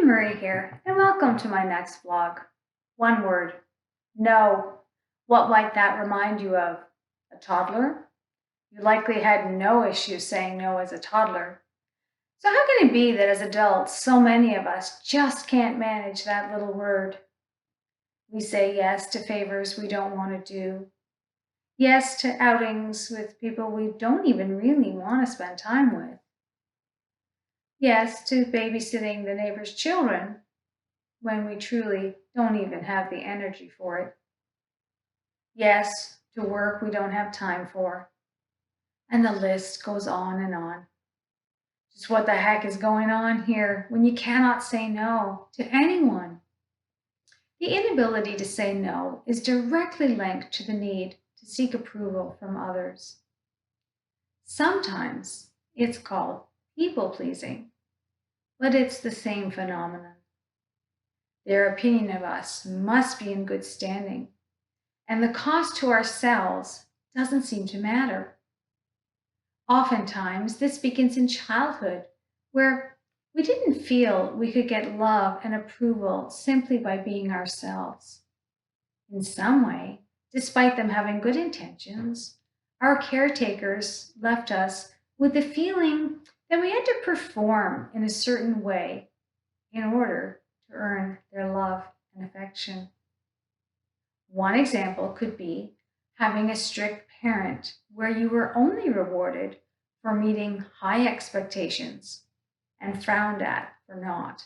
Marie here, and welcome to my next vlog. One word, no. What might that remind you of? A toddler? You likely had no issue saying no as a toddler. So how can it be that as adults, so many of us just can't manage that little word? We say yes to favors we don't want to do, yes to outings with people we don't even really want to spend time with, yes to babysitting the neighbor's children when we truly don't even have the energy for it. Yes, to work we don't have time for. And the list goes on and on. Just what the heck is going on here when you cannot say no to anyone? The inability to say no is directly linked to the need to seek approval from others. Sometimes it's called people pleasing, but it's the same phenomenon. Their opinion of us must be in good standing, and the cost to ourselves doesn't seem to matter. Oftentimes, this begins in childhood, where we didn't feel we could get love and approval simply by being ourselves. In some way, despite them having good intentions, our caretakers left us with the feeling that we had to perform in a certain way in order to earn their love and affection. One example could be having a strict parent where you were only rewarded for meeting high expectations and frowned at for not.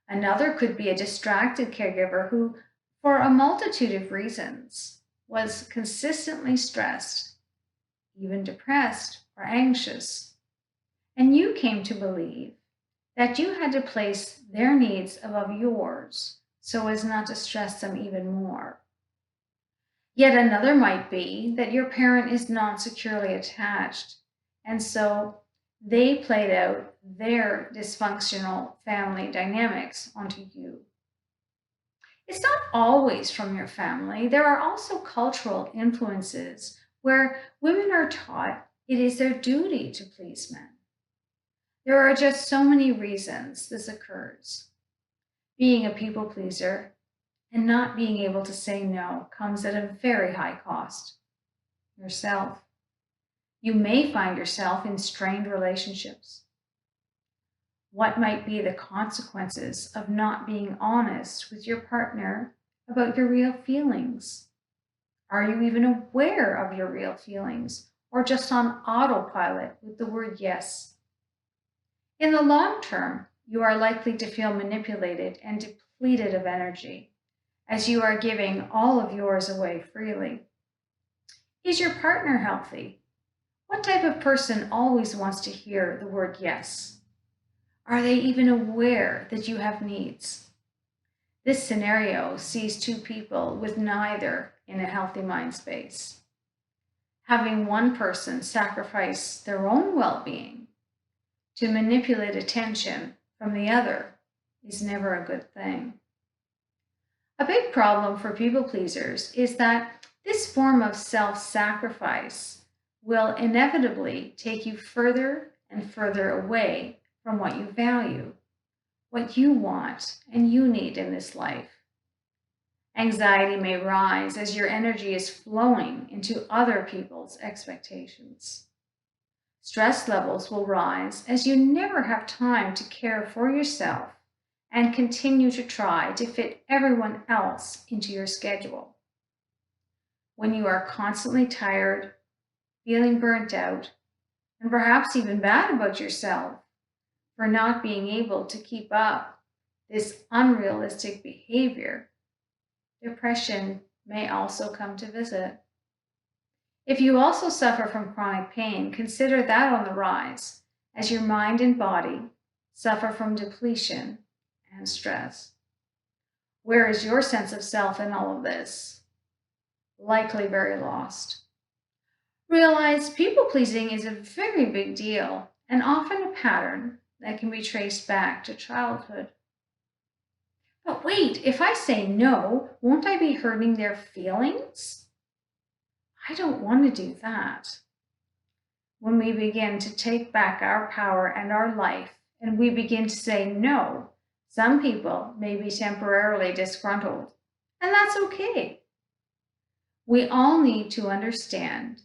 Another could be a distracted caregiver who, for a multitude of reasons, was consistently stressed, even depressed or anxious, and you came to believe that you had to place their needs above yours so as not to stress them even more. Yet another might be that your parent is not securely attached, and so they played out their dysfunctional family dynamics onto you. It's not always from your family. There are also cultural influences where women are taught it is their duty to please men. There are just so many reasons this occurs. Being a people pleaser and not being able to say no comes at a very high cost. Yourself. You may find yourself in strained relationships. What might be the consequences of not being honest with your partner about your real feelings? Are you even aware of your real feelings or just on autopilot with the word yes? In the long term, you are likely to feel manipulated and depleted of energy as you are giving all of yours away freely. Is your partner healthy? What type of person always wants to hear the word yes? Are they even aware that you have needs? This scenario sees two people with neither in a healthy mind space. Having one person sacrifice their own well-being to manipulate attention from the other is never a good thing. A big problem for people pleasers is that this form of self-sacrifice will inevitably take you further and further away from what you value, what you want and you need in this life. Anxiety may rise as your energy is flowing into other people's expectations. Stress levels will rise as you never have time to care for yourself and continue to try to fit everyone else into your schedule. When you are constantly tired, feeling burnt out, and perhaps even bad about yourself for not being able to keep up this unrealistic behavior, depression may also come to visit. If you also suffer from chronic pain, consider that on the rise as your mind and body suffer from depletion and stress. Where is your sense of self in all of this? Likely very lost. Realize people-pleasing is a very big deal and often a pattern that can be traced back to childhood. But wait, if I say no, won't I be hurting their feelings? I don't want to do that. When we begin to take back our power and our life, and we begin to say no, Some people may be temporarily disgruntled, and that's okay. We all need to understand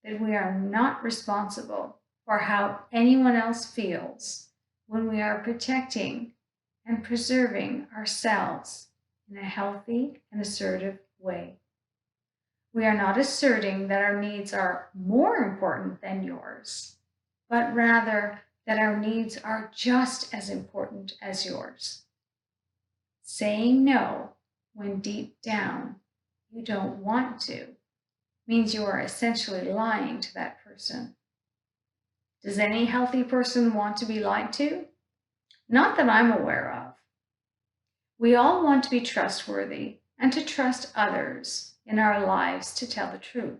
that we are not responsible for how anyone else feels when we are protecting and preserving ourselves in a healthy and assertive way. We are not asserting that our needs are more important than yours, but rather that our needs are just as important as yours. Saying no when deep down you don't want to means you are essentially lying to that person. Does any healthy person want to be lied to? Not that I'm aware of. We all want to be trustworthy and to trust others in our lives to tell the truth.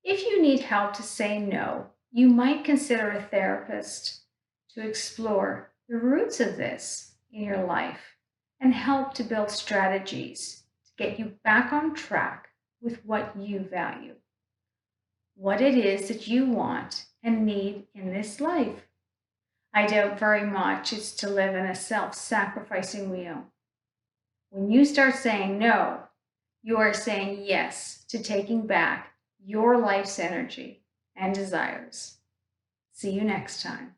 If you need help to say no, you might consider a therapist to explore the roots of this in your life and help to build strategies to get you back on track with what you value, what it is that you want and need in this life. I doubt very much it's to live in a self-sacrificing wheel. When you start saying no, you are saying yes to taking back your life's energy and desires. See you next time.